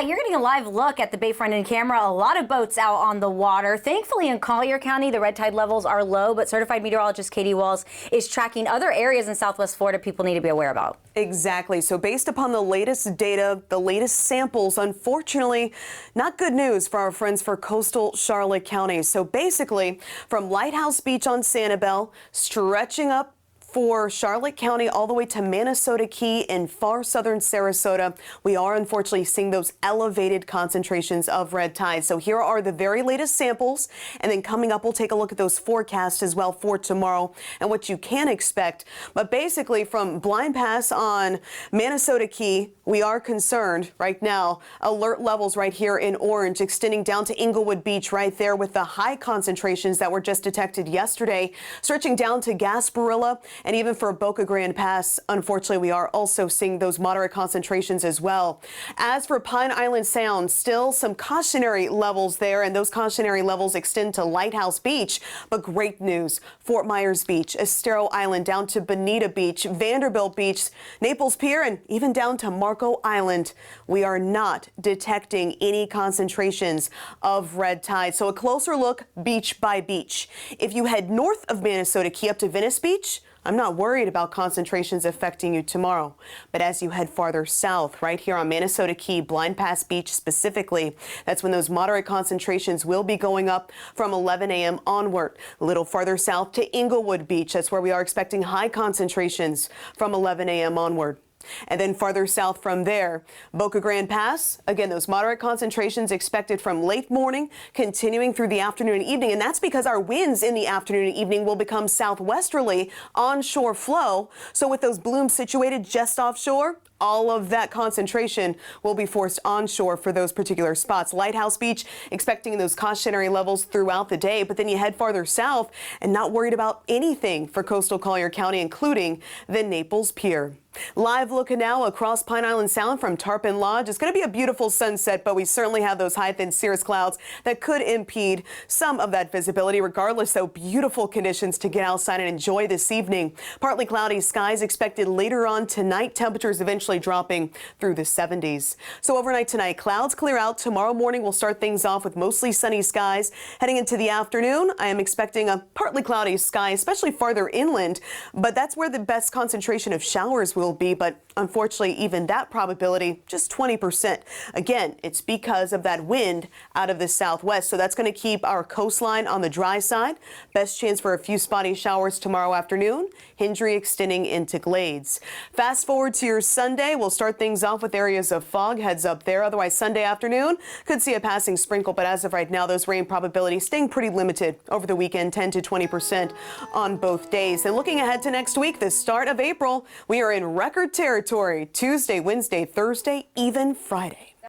you're getting a live look at the Bayfront in camera. A lot of boats out on the water. Thankfully, in Collier County, the red tide levels are low, but certified meteorologist Katie Walls is tracking other areas in Southwest Florida people need to be aware about. Exactly. So based upon the latest data, the latest samples, unfortunately, not good news for our friends for coastal Charlotte County. So basically, from Lighthouse Beach on Sanibel, stretching up for Charlotte County all the way to Manasota Key in far southern Sarasota, we are unfortunately seeing those elevated concentrations of red tide. So here are the very latest samples, and then coming up we'll take a look at those forecasts as well for tomorrow and what you can expect. But basically from Blind Pass on Manasota Key, we are concerned right now. Alert levels right here in orange extending down to Inglewood Beach right there with the high concentrations that were just detected yesterday, stretching down to Gasparilla. And even for Boca Grande Pass, unfortunately, we are also seeing those moderate concentrations as well. As for Pine Island Sound, still some cautionary levels there, and those cautionary levels extend to Lighthouse Beach. But great news, Fort Myers Beach, Estero Island, down to Bonita Beach, Vanderbilt Beach, Naples Pier, and even down to Marco Island. We are not detecting any concentrations of red tide. So a closer look beach by beach. If you head north of Manasota Key up to Venice Beach, I'm not worried about concentrations affecting you tomorrow. But as you head farther south, right here on Manasota Key, Blind Pass Beach specifically, that's when those moderate concentrations will be going up from 11 a.m. onward. A little farther south to Inglewood Beach, that's where we are expecting high concentrations from 11 a.m. onward. And then farther south from there, Boca Grande Pass, again, those moderate concentrations expected from late morning, continuing through the afternoon and evening. And that's because our winds in the afternoon and evening will become southwesterly onshore flow. So with those blooms situated just offshore, all of that concentration will be forced onshore for those particular spots. Lighthouse Beach expecting those cautionary levels throughout the day, but then you head farther south and not worried about anything for coastal Collier County, including the Naples Pier. Live look now across Pine Island Sound from Tarpon Lodge. It's going to be a beautiful sunset, but we certainly have those high thin cirrus clouds that could impede some of that visibility. Regardless, though, beautiful conditions to get outside and enjoy this evening. Partly cloudy skies expected later on tonight. Temperatures eventually dropping through the 70s. So overnight tonight, clouds clear out. Tomorrow morning, we'll start things off with mostly sunny skies. Heading into the afternoon, I am expecting a partly cloudy sky, especially farther inland, but that's where the best concentration of showers will be, but unfortunately even that probability just 20%. Again, it's because of that wind out of the southwest, so that's going to keep our coastline on the dry side. Best chance for a few spotty showers tomorrow afternoon, Hendry extending into Glades. Fast forward to your Sunday, we'll start things off with areas of fog, heads up there. Otherwise Sunday afternoon could see a passing sprinkle, but as of right now those rain probabilities staying pretty limited over the weekend, 10 to 20% on both days. And looking ahead to next week, the start of April, we are in record territory Tuesday, Wednesday, Thursday, even Friday.